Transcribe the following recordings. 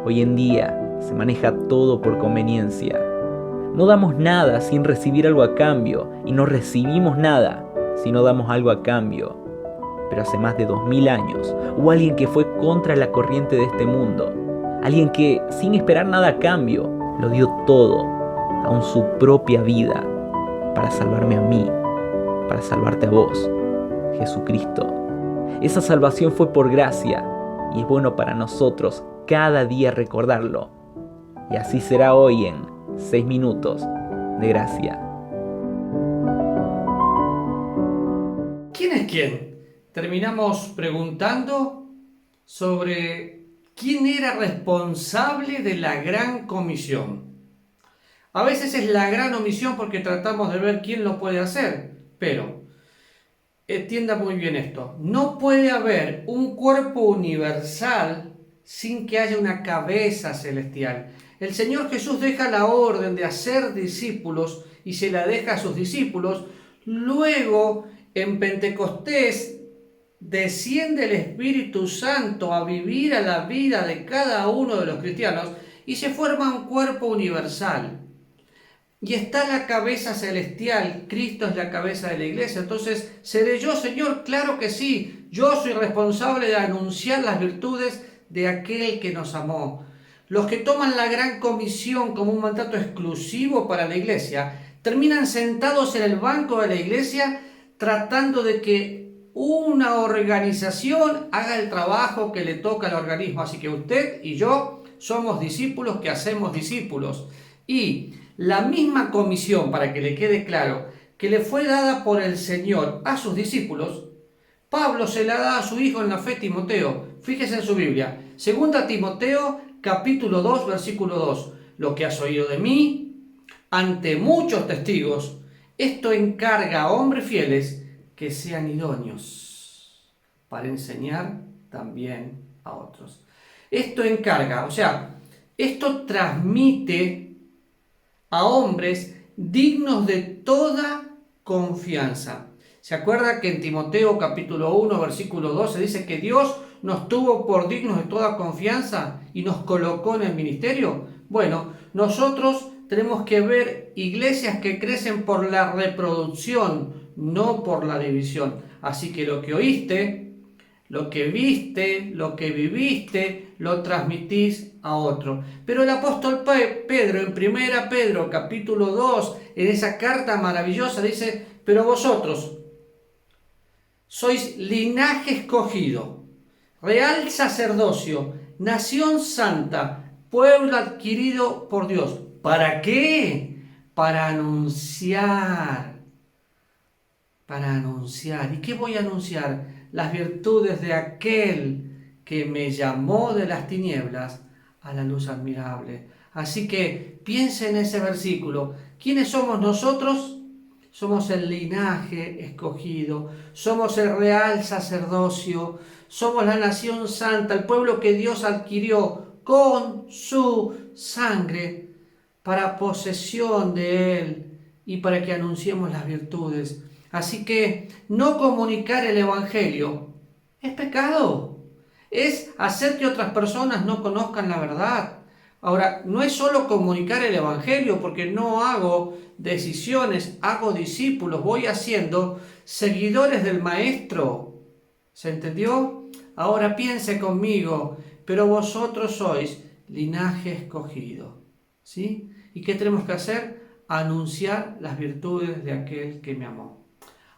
Hoy en día se maneja todo por conveniencia. No damos nada sin recibir algo a cambio y no recibimos nada si no damos algo a cambio. Pero hace más de 2000 años hubo alguien que fue contra la corriente de este mundo. Alguien que, sin esperar nada a cambio, lo dio todo, aun su propia vida, para salvarme a mí, para salvarte a vos, Jesucristo. Esa salvación fue por gracia y es bueno para nosotros cada día recordarlo. Y así será hoy en 6 minutos de gracia. ¿Quién es quién? Terminamos preguntando sobre quién era responsable de la gran comisión. A veces es la gran omisión porque tratamos de ver quién lo puede hacer, pero entienda muy bien esto. No puede haber un cuerpo universal sin que haya una cabeza celestial. El Señor Jesús deja la orden de hacer discípulos y se la deja a sus discípulos. Luego, en Pentecostés, desciende el Espíritu Santo a vivir a la vida de cada uno de los cristianos y se forma un cuerpo universal. Y está la cabeza celestial, Cristo es la cabeza de la iglesia. Entonces, ¿seré yo, Señor? Claro que sí. Yo soy responsable de anunciar las virtudes de aquel que nos amó. Los que toman la gran comisión como un mandato exclusivo para la iglesia, terminan sentados en el banco de la iglesia tratando de que una organización haga el trabajo que le toca al organismo. Así que usted y yo somos discípulos que hacemos discípulos. Y la misma comisión, para que le quede claro, que le fue dada por el Señor a sus discípulos, Pablo se la da a su hijo en la fe, Timoteo. Fíjese en su Biblia. 2 Timoteo, capítulo 2, versículo 2. Lo que has oído de mí, ante muchos testigos, esto encarga a hombres fieles que sean idóneos para enseñar también a otros. Esto encarga, o sea, esto transmite a hombres dignos de toda confianza. ¿Se acuerda que en Timoteo capítulo 1, versículo 12 dice que Dios nos tuvo por dignos de toda confianza y nos colocó en el ministerio? Bueno, nosotros tenemos que ver iglesias que crecen por la reproducción, no por la división. Así que lo que oíste, lo que viste, lo que viviste, lo transmitís a otro. Pero el apóstol Pedro, en 1 Pedro capítulo 2, en esa carta maravillosa, dice: pero vosotros sois linaje escogido, real sacerdocio, nación santa, pueblo adquirido por Dios. ¿Para qué? Para anunciar. Para anunciar. ¿Y qué voy a anunciar? Las virtudes de aquel que me llamó de las tinieblas a la luz admirable. Así que piense en ese versículo. ¿Quiénes somos nosotros? Somos el linaje escogido, somos el real sacerdocio, somos la nación santa, el pueblo que Dios adquirió con su sangre para posesión de Él y para que anunciemos las virtudes. Así que no comunicar el Evangelio es pecado, es hacer que otras personas no conozcan la verdad. Ahora, no es solo comunicar el Evangelio, porque no hago decisiones, hago discípulos, voy haciendo seguidores del Maestro. ¿Se entendió? Ahora piense conmigo, pero vosotros sois linaje escogido. ¿Sí? ¿Y qué tenemos que hacer? Anunciar las virtudes de aquel que me amó.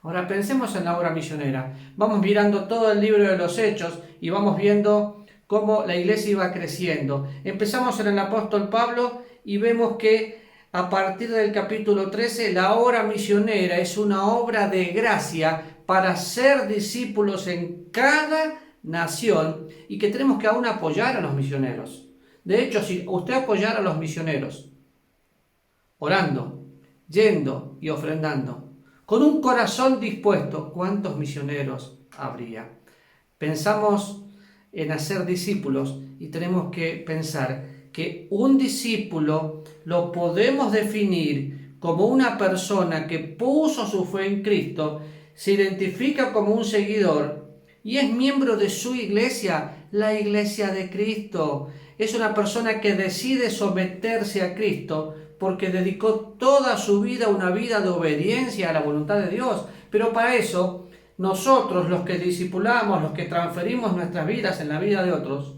Ahora pensemos en la obra misionera. Vamos mirando todo el libro de los Hechos y vamos viendo cómo la iglesia iba creciendo. Empezamos en el apóstol Pablo y vemos que a partir del capítulo 13 la obra misionera es una obra de gracia para ser discípulos en cada nación y que tenemos que aún apoyar a los misioneros. De hecho, si usted apoyara a los misioneros, orando, yendo y ofrendando, con un corazón dispuesto, ¿cuántos misioneros habría? Pensamos en hacer discípulos y tenemos que pensar que un discípulo lo podemos definir como una persona que puso su fe en Cristo, se identifica como un seguidor y es miembro de su iglesia, la iglesia de Cristo. Es una persona que decide someterse a Cristo porque dedicó toda su vida a una vida de obediencia a la voluntad de Dios. Pero para eso, nosotros, los que discipulamos, los que transferimos nuestras vidas en la vida de otros,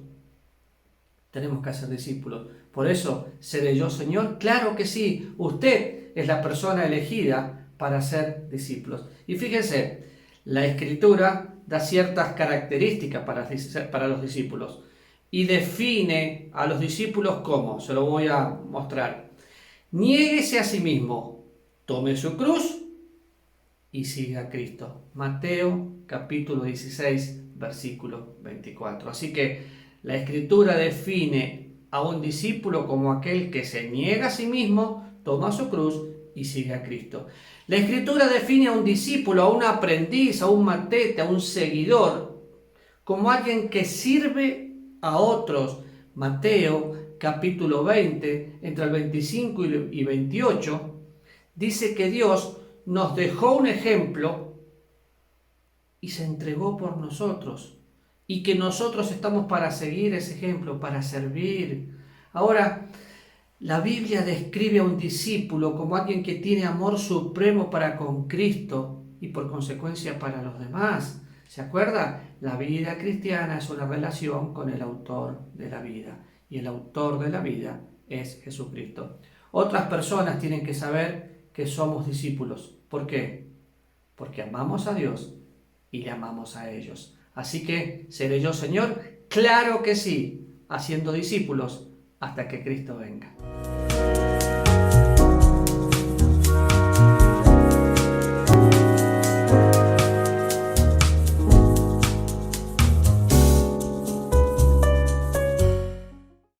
tenemos que ser discípulos. Por eso, ¿seré yo Señor? Claro que sí. Usted es la persona elegida para ser discípulos. Y fíjense, la Escritura da ciertas características para los discípulos y define a los discípulos como, se lo voy a mostrar. Niéguese a sí mismo, tome su cruz y siga a Cristo. Mateo capítulo 16, versículo 24. Así que la Escritura define a un discípulo como aquel que se niega a sí mismo, toma su cruz y sigue a Cristo. La Escritura define a un discípulo, a un aprendiz, a un matete, a un seguidor, como alguien que sirve a otros. Mateo capítulo 20, entre el 25 y 28, dice que Dios nos dejó un ejemplo y se entregó por nosotros, y que nosotros estamos para seguir ese ejemplo, para servir. Ahora, la Biblia describe a un discípulo como alguien que tiene amor supremo para con Cristo y por consecuencia para los demás. ¿Se acuerda? La vida cristiana es una relación con el autor de la vida, y el autor de la vida es Jesucristo. Otras personas tienen que saber que somos discípulos. ¿Por qué? Porque amamos a Dios y le amamos a ellos. Así que, ¿seré yo Señor? Claro que sí, haciendo discípulos hasta que Cristo venga.